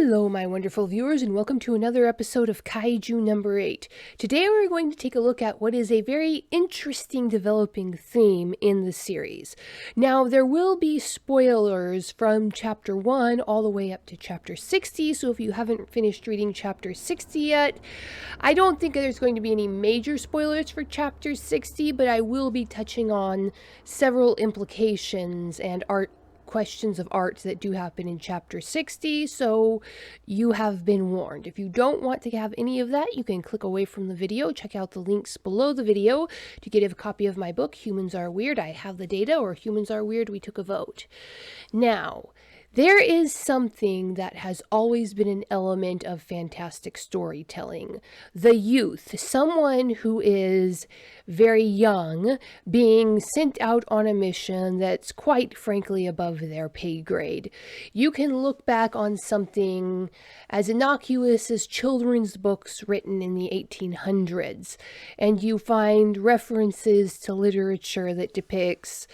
Hello, my wonderful viewers, and welcome to another episode of Kaiju number 8. Today we're going to take a look at what is a very interesting developing theme in the series. Now, there will be spoilers from chapter 1 all the way up to chapter 60, so if you haven't finished reading chapter 60 yet, I don't think there's going to be any major spoilers for chapter 60, but I will be touching on several implications and questions of art that do happen in chapter 60, so you have been warned. If you don't want to have any of that, you can click away from the video, check out the links below the video to get a copy of my book, Humans Are Weird, I Have the Data, or Humans Are Weird, We Took a Vote. Now, there is something that has always been an element of fantastic storytelling. The youth, someone who is very young, being sent out on a mission that's quite frankly above their pay grade. You can look back on something as innocuous as children's books written in the 1800s, and you find references to literature that depicts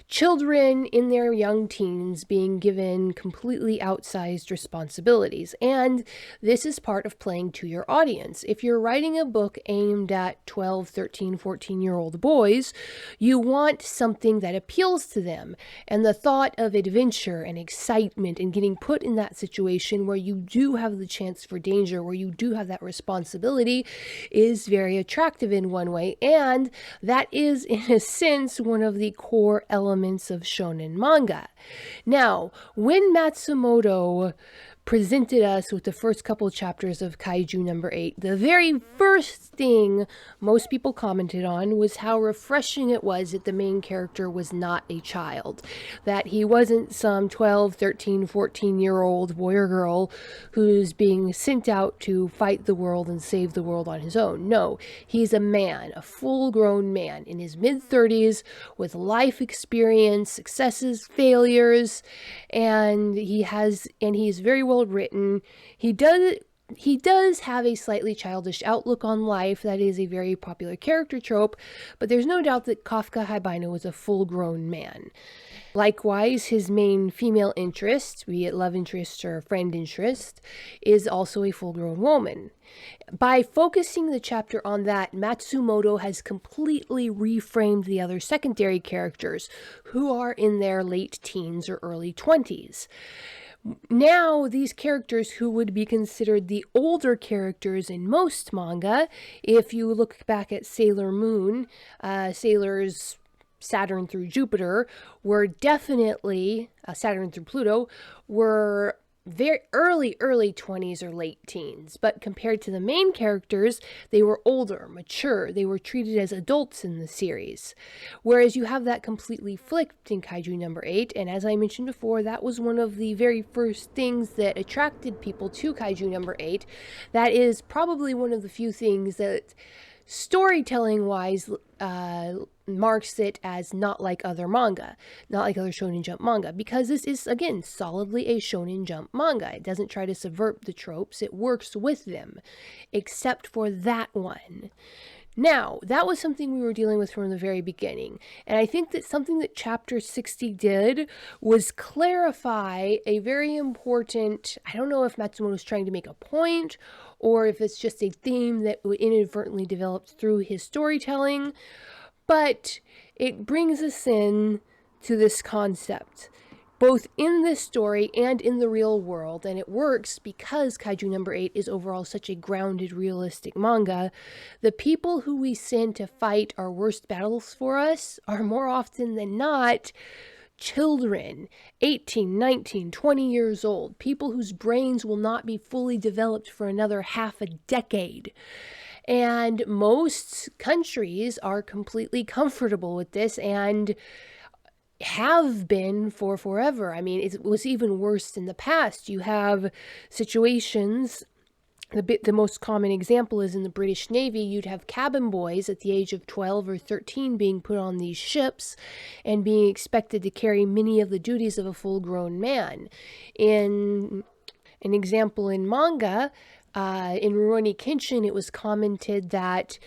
children in their young teens being given completely outsized responsibilities. And this is part of playing to your audience. If you're writing a book aimed at 12, 13, 14-year-old boys, you want something that appeals to them. And the thought of adventure and excitement and getting put in that situation where you do have the chance for danger, where you do have that responsibility, is very attractive in one way. And that is, in a sense, one of the core elements of shonen manga. Now, when Matsumoto presented us with the first couple chapters of Kaiju number 8, the very first thing most people commented on was how refreshing it was that the main character was not a child, that he wasn't some 12, 13, 14-year-old boy or girl who's being sent out to fight the world and save the world on his own. No, he's a man, a full-grown man in his mid-30s with life experience, successes, failures, and he's very well written. He does have a slightly childish outlook on life. That is a very popular character trope, but there's no doubt that Kafka Haibino was a full-grown man. Likewise, his main female interest, be it love interest or friend interest, is also a full-grown woman. By focusing the chapter on that, Matsumoto has completely reframed the other secondary characters who are in their late teens or early 20s. Now, these characters who would be considered the older characters in most manga, if you look back at Sailor Moon, Sailor's Saturn through Jupiter, were definitely, Saturn through Pluto, were very early 20s or late teens, but compared to the main characters, they were older, mature, they were treated as adults in the series. Whereas you have that completely flipped in Kaiju number 8, and as I mentioned before, that was one of the very first things that attracted people to Kaiju number 8. That is probably one of the few things that storytelling-wise marks it as not like other manga, not like other Shonen Jump manga, because this is, again, solidly a Shonen Jump manga. It doesn't try to subvert the tropes, it works with them, except for that one. Now, that was something we were dealing with from the very beginning, and I think that something that chapter 60 did was clarify a very important, I don't know if Matsumoto's trying to make a point, or if it's just a theme that inadvertently developed through his storytelling, but it brings us in to this concept, both in this story and in the real world, and it works because Kaiju number 8 is overall such a grounded, realistic manga. The people who we send to fight our worst battles for us are more often than not children, 18, 19, 20 years old, people whose brains will not be fully developed for another half a decade. And most countries are completely comfortable with this and have been for forever. I mean, it was even worse in the past. You have situations, the most common example is in the British Navy. You'd have cabin boys at the age of 12 or 13 being put on these ships and being expected to carry many of the duties of a full-grown man. In an example in manga, in Rurouni Kenshin, it was commented that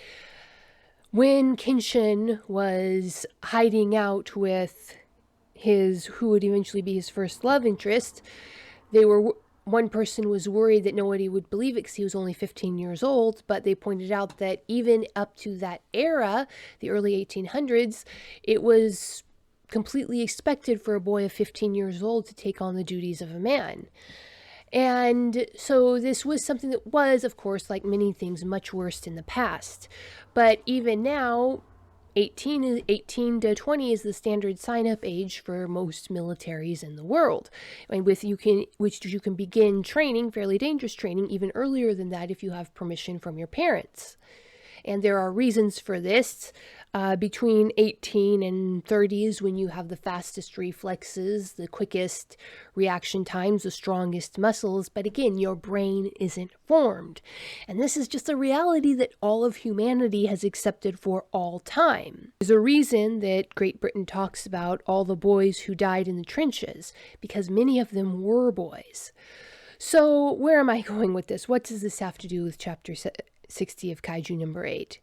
when Kenshin was hiding out with who would eventually be his first love interest, they were one person was worried that nobody would believe it because he was only 15 years old, but they pointed out that even up to that era, the early 1800s, it was completely expected for a boy of 15 years old to take on the duties of a man. And so this was something that was, of course, like many things, much worse in the past. But even now, 18 to 20 is the standard sign-up age for most militaries in the world. And which you can begin training, fairly dangerous training, even earlier than that if you have permission from your parents. And there are reasons for this. Between 18 and 30 is when you have the fastest reflexes, the quickest reaction times, the strongest muscles. But again, your brain isn't formed. And this is just a reality that all of humanity has accepted for all time. There's a reason that Great Britain talks about all the boys who died in the trenches, because many of them were boys. So where am I going with this? What does this have to do with chapter 60 of Kaiju number 8?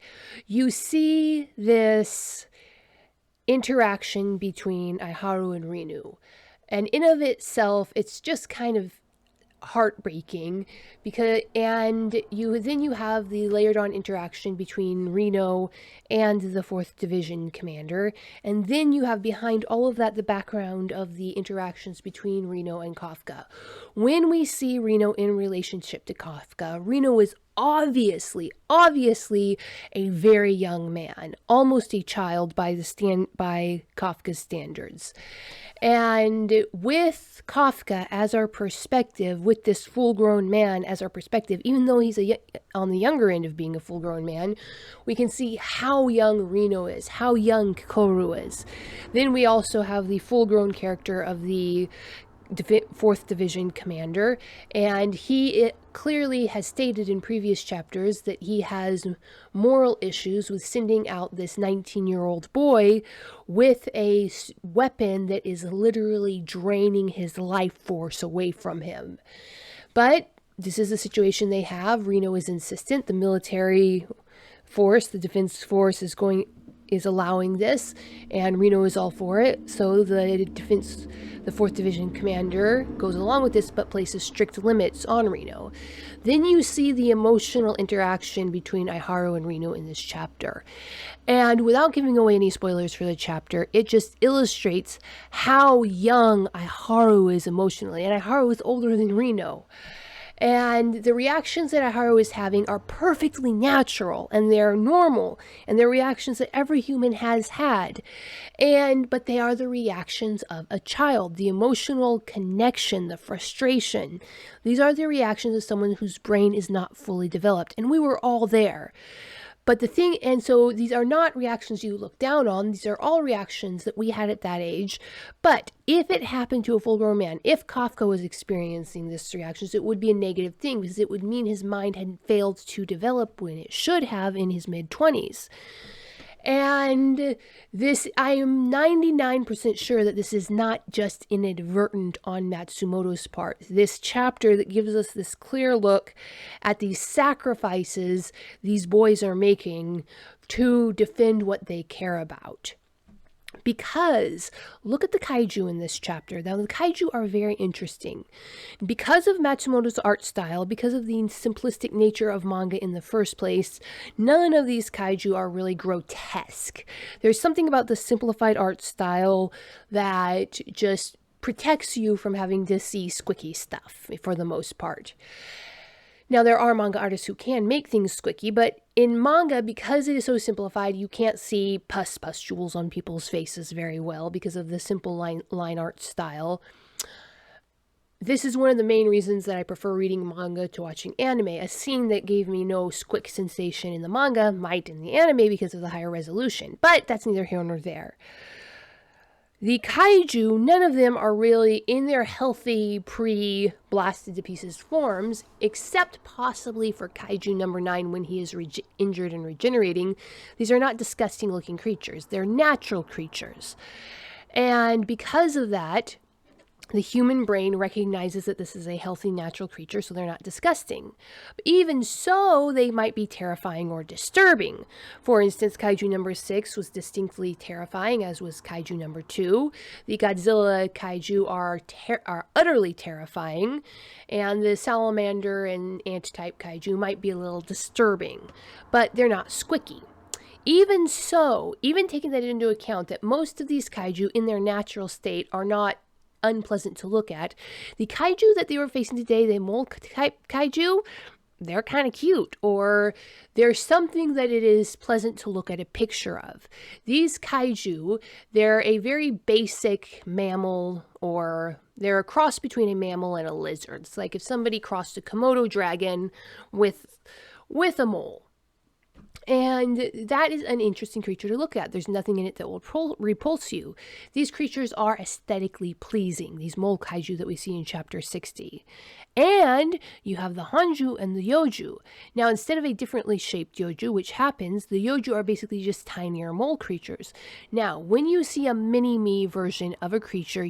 You see this interaction between Aiharu and Rinu. And in of itself, it's just kind of heartbreaking because then you have the layered on interaction between Reno and the 4th Division commander, and then you have behind all of that the background of the interactions between Reno and Kafka. When we see Reno in relationship to Kafka, Reno is obviously a very young man, almost a child by Kafka's standards. And with Kafka as our perspective, with this full-grown man as our perspective, even though he's on the younger end of being a full-grown man, we can see how young Reno is, how young Kikoru is. Then we also have the full-grown character of the 4th Division commander, and he clearly has stated in previous chapters that he has moral issues with sending out this 19-year-old boy with a weapon that is literally draining his life force away from him. But this is the situation they have. Reno is insistent. The military force, the defense force is allowing this, and Reno is all for it. So the 4th Division commander goes along with this, but places strict limits on Reno. Then you see the emotional interaction between Aiharu and Reno in this chapter. And without giving away any spoilers for the chapter, it just illustrates how young Aiharu is emotionally. And Aiharu is older than Reno. And the reactions that Aiharu is having are perfectly natural, and they're normal, and they're reactions that every human has had. But they are the reactions of a child, the emotional connection, the frustration. These are the reactions of someone whose brain is not fully developed, and we were all there. So these are not reactions you look down on. These are all reactions that we had at that age. But if it happened to a full-grown man, if Kafka was experiencing these reactions, it would be a negative thing because it would mean his mind had failed to develop when it should have in his mid-20s. And this, I am 99% sure that this is not just inadvertent on Matsumoto's part. This chapter that gives us this clear look at these sacrifices these boys are making to defend what they care about. Because look at the kaiju in this chapter. Now, the kaiju are very interesting. Because of Matsumoto's art style, because of the simplistic nature of manga in the first place, none of these kaiju are really grotesque. There's something about the simplified art style that just protects you from having to see squicky stuff for the most part. Now, there are manga artists who can make things squicky, but in manga, because it is so simplified, you can't see pustules on people's faces very well because of the simple line art style. This is one of the main reasons that I prefer reading manga to watching anime. A scene that gave me no squick sensation in the manga might in the anime because of the higher resolution, but that's neither here nor there. The kaiju, none of them are really in their healthy, pre-blasted to pieces forms, except possibly for kaiju number 9 when he is injured and regenerating. These are not disgusting-looking creatures. They're natural creatures. And because of that, The human brain recognizes that this is a healthy, natural creature, so they're not disgusting. But even so, they might be terrifying or disturbing. For instance, Kaiju number 6 was distinctly terrifying, as was Kaiju number 2. The Godzilla Kaiju are utterly terrifying, and the Salamander and Ant-type Kaiju might be a little disturbing, but they're not squicky. Even so, even taking that into account, that most of these Kaiju in their natural state are not unpleasant to look at, the Kaiju that they were facing today, the mole type Kaiju, they're kind of cute, or there's something that it is pleasant to look at a picture of. These Kaiju, they're a very basic mammal, or they're a cross between a mammal and a lizard. It's like if somebody crossed a Komodo dragon with a mole. And that is an interesting creature to look at. There's nothing in it that will repulse you. These creatures are aesthetically pleasing, these mole kaiju that we see in chapter 60. And you have the Hanju and the Yoju. Now, instead of a differently shaped Yoju, which happens, the Yoju are basically just tinier mole creatures. Now, when you see a mini-me version of a creature,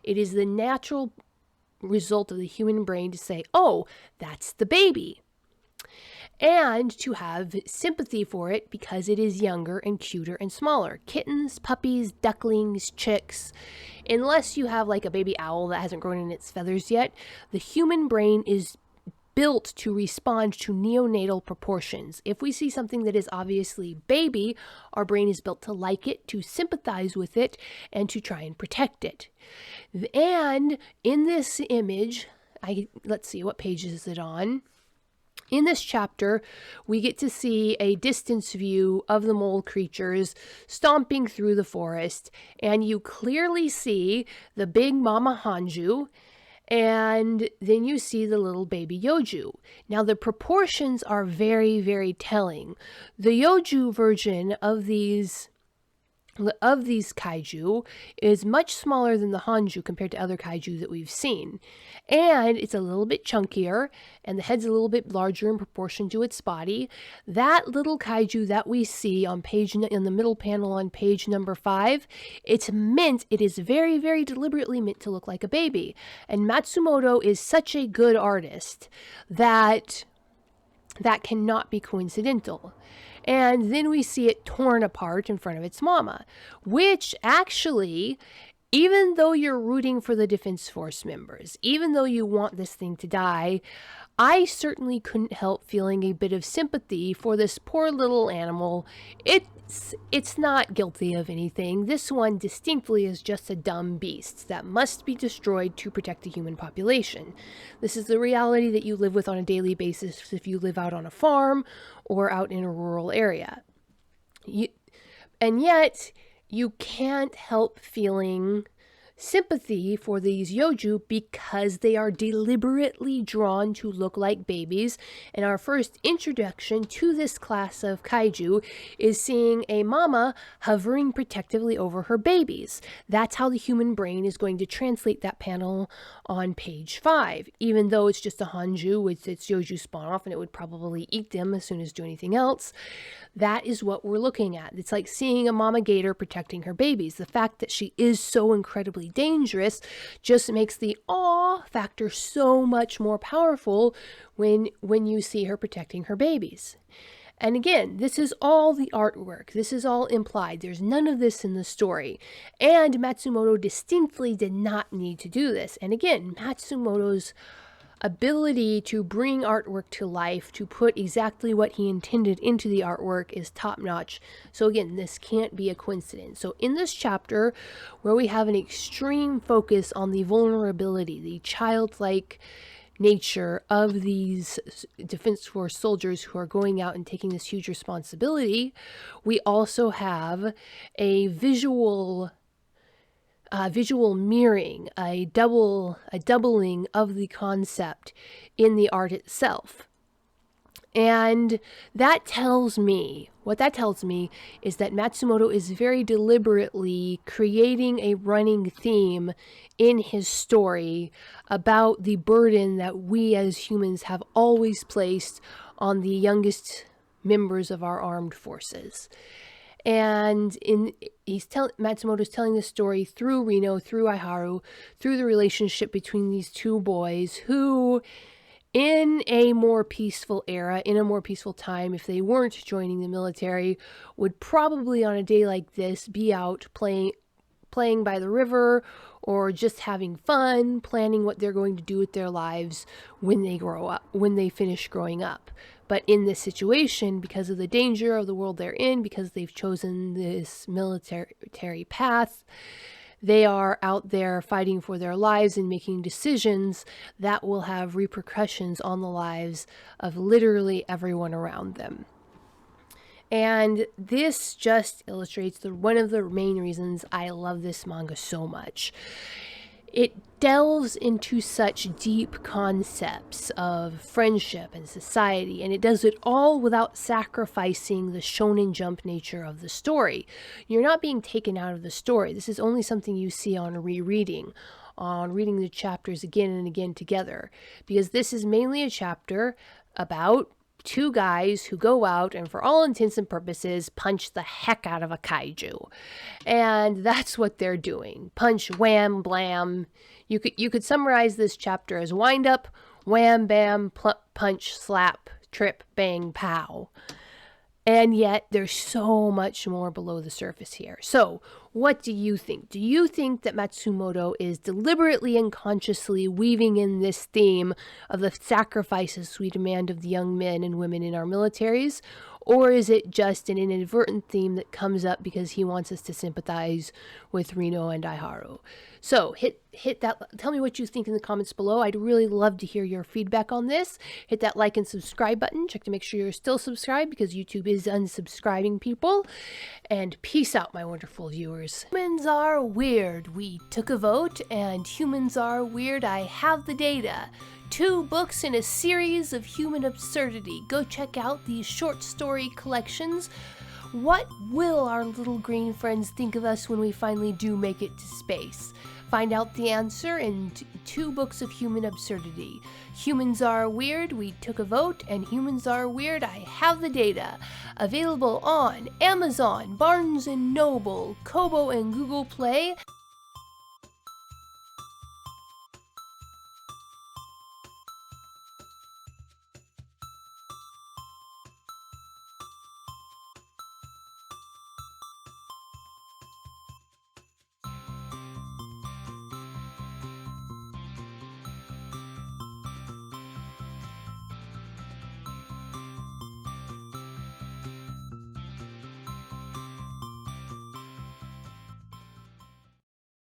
it is the natural result of the human brain to say, oh, that's the baby. And to have sympathy for it because it is younger and cuter and smaller. Kittens, puppies, ducklings, chicks. Unless you have like a baby owl that hasn't grown in its feathers yet, the human brain is built to respond to neonatal proportions. If we see something that is obviously baby, our brain is built to like it, to sympathize with it, and to try and protect it. And in this image, let's see, what page is it on? In this chapter, we get to see a distance view of the mole creatures stomping through the forest, and you clearly see the big mama Hanju, and then you see the little baby Yoju. Now, the proportions are very, very telling. The Yoju version of these kaiju is much smaller than the Hanju compared to other kaiju that we've seen. And it's a little bit chunkier, and the head's a little bit larger in proportion to its body. That little kaiju that we see in the middle panel on page number 5, it is very, very deliberately meant to look like a baby. And Matsumoto is such a good artist that cannot be coincidental. And then we see it torn apart in front of its mama, which actually, even though you're rooting for the Defense Force members, even though you want this thing to die, I certainly couldn't help feeling a bit of sympathy for this poor little animal. It's not guilty of anything. This one distinctly is just a dumb beast that must be destroyed to protect the human population. This is the reality that you live with on a daily basis if you live out on a farm or out in a rural area. And yet, you can't help feeling sympathy for these Yoju because they are deliberately drawn to look like babies. And our first introduction to this class of kaiju is seeing a mama hovering protectively over her babies. That's how the human brain is going to translate that panel on page 5. Even though it's just a Hanju, its Yoju spawn off and it would probably eat them as soon as do anything else. That is what we're looking at. It's like seeing a mama gator protecting her babies. The fact that she is so incredibly dangerous just makes the awe factor so much more powerful when you see her protecting her babies. And again, this is all the artwork. This is all implied. There's none of this in the story. And Matsumoto distinctly did not need to do this. And again, Matsumoto's ability to bring artwork to life, to put exactly what he intended into the artwork is top-notch. So again, this can't be a coincidence. So in this chapter, where we have an extreme focus on the vulnerability, the childlike nature of these Defense Force soldiers who are going out and taking this huge responsibility, we also have a visual mirroring, a doubling of the concept in the art itself. And what that tells me is that Matsumoto is very deliberately creating a running theme in his story about the burden that we as humans have always placed on the youngest members of our armed forces. And Matsumoto's telling the story through Reno, through Aiharu, through the relationship between these two boys who, in a more peaceful era, in a more peaceful time, if they weren't joining the military, would probably on a day like this be out playing by the river, or just having fun, planning what they're going to do with their lives when they grow up, when they finish growing up. But in this situation, because of the danger of the world they're in, because they've chosen this military path, they are out there fighting for their lives and making decisions that will have repercussions on the lives of literally everyone around them. And this just illustrates one of the main reasons I love this manga so much. It delves into such deep concepts of friendship and society, and it does it all without sacrificing the Shonen Jump nature of the story. You're not being taken out of the story. This is only something you see on rereading, on reading the chapters again and again together, because this is mainly a chapter about two guys who go out and, for all intents and purposes, punch the heck out of a kaiju. And that's what they're doing. Punch, wham, blam. You could summarize this chapter as wind up, wham, bam, punch, slap, trip, bang, pow. And yet there's so much more below the surface here. So what do you think? Do you think that Matsumoto is deliberately and consciously weaving in this theme of the sacrifices we demand of the young men and women in our militaries? Or is it just an inadvertent theme that comes up because he wants us to sympathize with Reno and Aiharu? So hit that. Tell me what you think in the comments below. I'd really love to hear your feedback on this. Hit that like and subscribe button. Check to make sure you're still subscribed, because YouTube is unsubscribing people. And peace out, my wonderful viewers. Humans are weird. We took a vote, and humans are weird. I have the data. 2 books in a series of human absurdity. Go check out these short story collections. What will our little green friends think of us when we finally do make it to space? Find out the answer in 2 books of human absurdity. Humans Are Weird, We Took a Vote, and Humans Are Weird, I Have the Data. Available on Amazon, Barnes & Noble, Kobo, and Google Play.